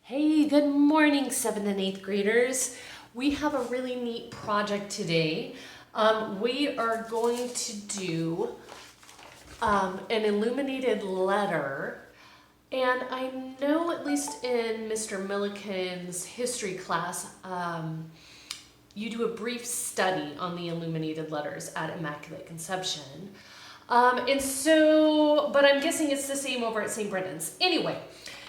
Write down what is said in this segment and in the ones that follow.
Hey, good morning, 7th and 8th graders. We have a really neat project today. We are going to do an illuminated letter. And I know, at least in Mr. Milliken's history class, you do a brief study on the illuminated letters at Immaculate Conception. But I'm guessing it's the same over at St. Brendan's. Anyway,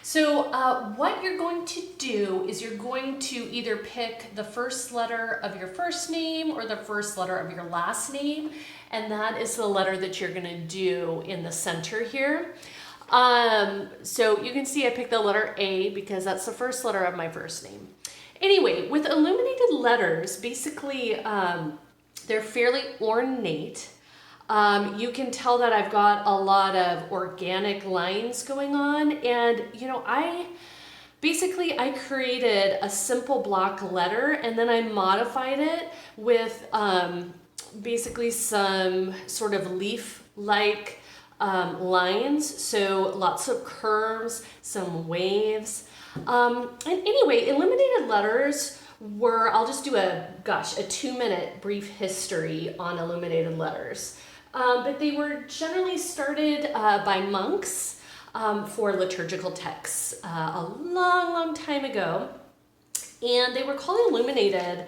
so what you're going to do is you're going to either pick the first letter of your first name or the first letter of your last name, and that is the letter that you're going to do in the center here. So you can see I picked the letter A because that's the first letter of my first name. Anyway, with illuminated letters, basically they're fairly ornate. You can tell that I've got a lot of organic lines going on, and I created a simple block letter and then I modified it with basically some sort of leaf-like lines, so lots of curves, some waves. And anyway, illuminated letters were, I'll just do a 2-minute brief history on illuminated letters. But they were generally started by monks for liturgical texts a long time ago. And they were called illuminated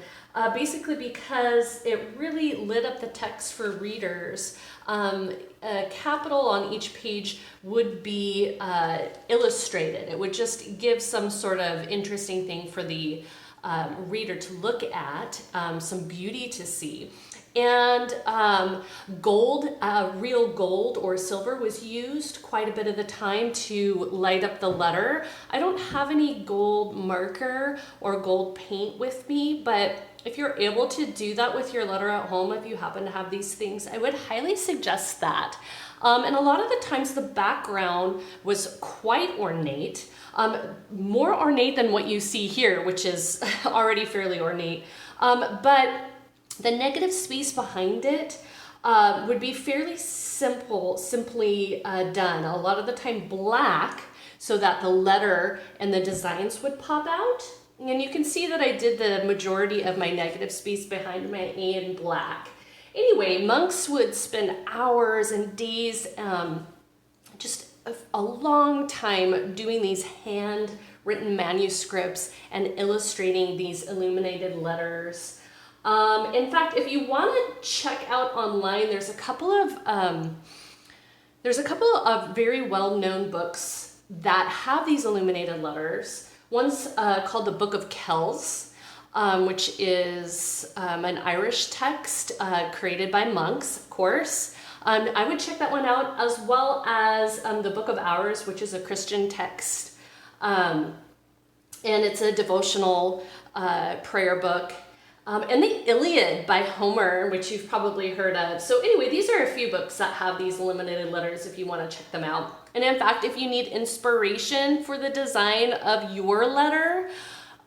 basically because it really lit up the text for readers. A capital on each page would be illustrated. It would just give some sort of interesting thing for the reader to look at, some beauty to see. And gold, real gold or silver was used quite a bit of the time to light up the letter. I don't have any gold marker or gold paint with me, but if you're able to do that with your letter at home, if you happen to have these things, I would highly suggest that. And a lot of the times the background was quite ornate, more ornate than what you see here, which is already fairly ornate. But the negative space behind it would be fairly simply done. A lot of the time black, so that the letter and the designs would pop out. And you can see that I did the majority of my negative space behind my A in black. Anyway, monks would spend hours and days, just a long time doing these handwritten manuscripts and illustrating these illuminated letters. In fact, if you want to check out online, there's a couple of very well-known books that have these illuminated letters. One's called the Book of Kells, which is an Irish text created by monks, of course. I would check that one out, as well as the Book of Hours, which is a Christian text. And it's a devotional prayer book. And the Iliad by Homer, which you've probably heard of. So anyway, these are a few books that have these illuminated letters if you want to check them out. And in fact, if you need inspiration for the design of your letter,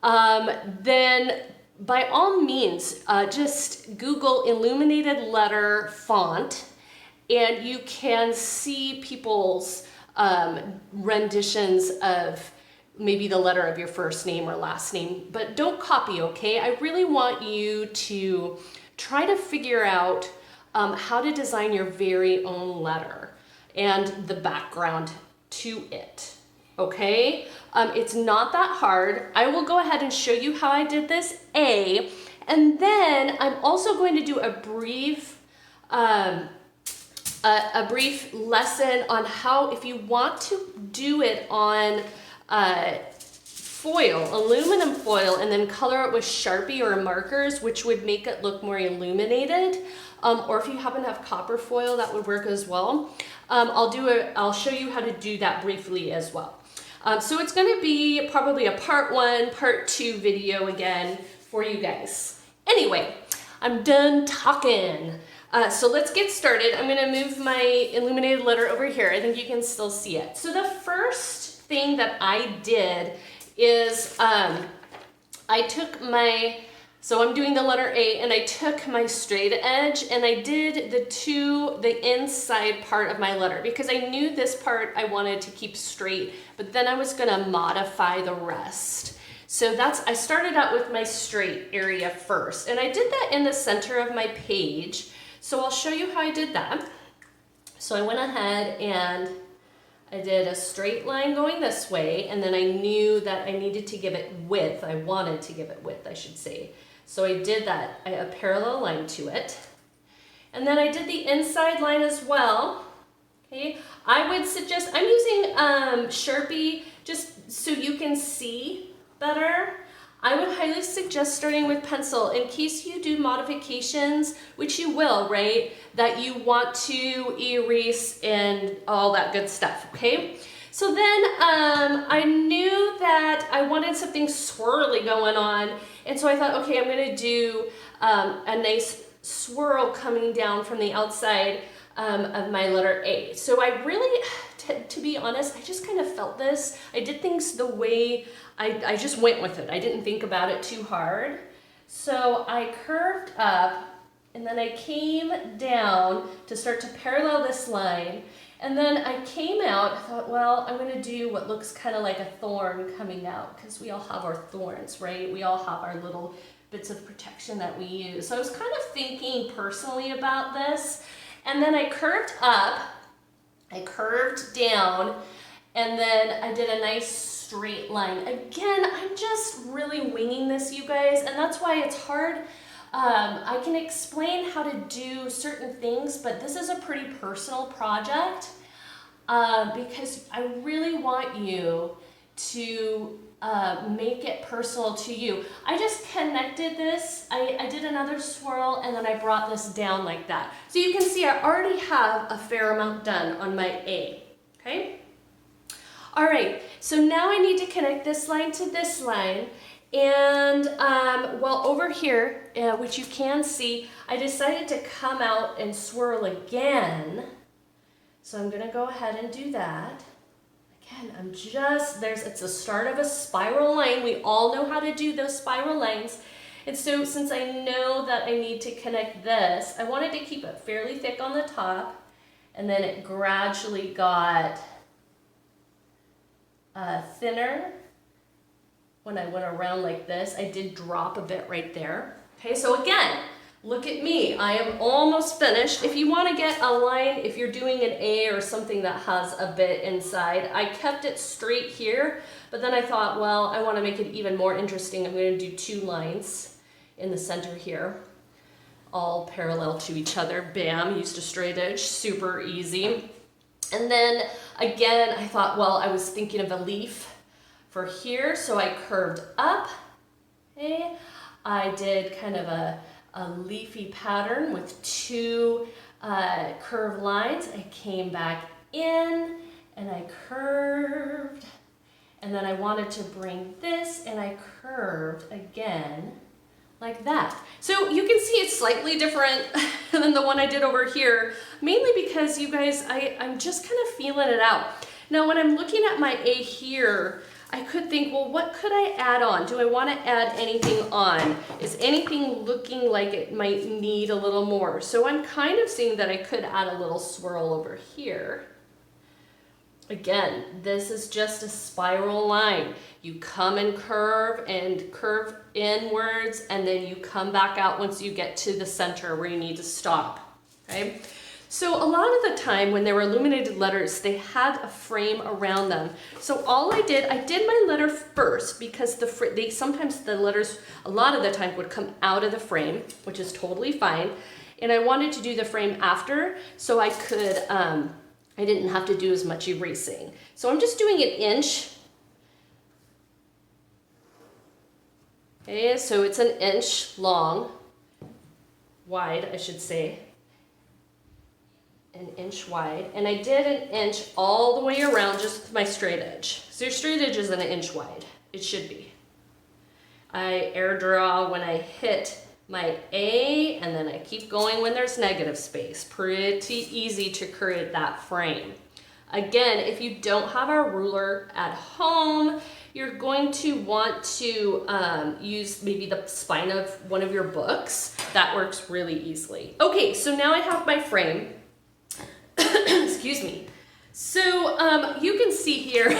then by all means, just Google illuminated letter font, and you can see people's renditions of maybe the letter of your first name or last name, but don't copy, okay? I really want you to try to figure out how to design your very own letter and the background to it, okay? It's not that hard. I will go ahead and show you how I did this, and then I'm also going to do a brief lesson on how, if you want to do it on foil, aluminum foil, and then color it with Sharpie or markers, which would make it look more illuminated. Or if you happen to have copper foil, that would work as well. I'll show you how to do that briefly as well. So it's going to be probably a part 1, part 2 video again for you guys. Anyway, I'm done talking. So let's get started. I'm going to move my illuminated letter over here. I think you can still see it. So the first thing that I did is I took my So I'm doing the letter A, and I took my straight edge and I did the inside part of my letter because I knew this part I wanted to keep straight, but then I was gonna modify the rest. So I started out with my straight area first, and I did that in the center of my page. So I'll show you how I did that. So I went ahead and I did a straight line going this way, and then I knew that I needed to give it width. I wanted to give it width, I should say. So I did that, a parallel line to it. And then I did the inside line as well. Okay, I would suggest, I'm using Sharpie just so you can see better. I would highly suggest starting with pencil in case you do modifications, which you will, right? That you want to erase and all that good stuff, okay? So then I knew that I wanted something swirly going on, and so I thought, okay, I'm gonna do a nice swirl coming down from the outside of my letter A. So I really, to be honest, I just kind of felt this. I did things the way I just went with it. I didn't think about it too hard. So I curved up, and then I came down to start to parallel this line. And then I came out, I thought, well, I'm gonna do what looks kind of like a thorn coming out, because we all have our thorns, right? We all have our little bits of protection that we use. So I was kind of thinking personally about this. And then I curved up, I curved down, and then I did a nice straight line. Again, I'm just really winging this, you guys, and that's why it's hard. I can explain how to do certain things, but this is a pretty personal project because I really want you to make it personal to you. I just connected this, I did another swirl, and then I brought this down like that. So you can see I already have a fair amount done on my A, okay? All right, so now I need to connect this line to this line. And well, over here, which you can see, I decided to come out and swirl again. So I'm gonna go ahead and do that. Again, it's the start of a spiral line. We all know how to do those spiral lines. And so since I know that I need to connect this, I wanted to keep it fairly thick on the top, and then it gradually got thinner. When I went around like this, I did drop a bit right there. Okay, so again, look at me. I am almost finished. If you want to get a line, if you're doing an A or something that has a bit inside, I kept it straight here, but then I thought, well, I want to make it even more interesting. I'm going to do 2 lines in the center here, all parallel to each other. Bam, used a straight edge, super easy. And then again, I thought, well, I was thinking of a leaf for here, so I curved up, okay? I did kind of a leafy pattern with 2 curved lines. I came back in and I curved, and then I wanted to bring this and I curved again like that. So you can see it's slightly different than the one I did over here, mainly because you guys, I'm just kind of feeling it out. Now when I'm looking at my A here, I could think, well, what could I add on? Do I want to add anything on? Is anything looking like it might need a little more? So I'm kind of seeing that I could add a little swirl over here. Again, this is just a spiral line. You come and curve inwards, and then you come back out once you get to the center where you need to stop, okay? So a lot of the time when they were illuminated letters, they had a frame around them. So all I did my letter first because sometimes the letters, a lot of the time, would come out of the frame, which is totally fine. And I wanted to do the frame after so I could, I didn't have to do as much erasing. So I'm just doing 1 inch. Okay, so it's 1 inch long, wide, I should say. 1 inch wide, and I did 1 inch all the way around just with my straight edge. So your straight edge isn't 1 inch wide. It should be. I air draw when I hit my A, and then I keep going when there's negative space. Pretty easy to create that frame. Again, if you don't have a ruler at home, you're going to want to use maybe the spine of one of your books. That works really easily. Okay, so now I have my frame. Excuse me. So you can see here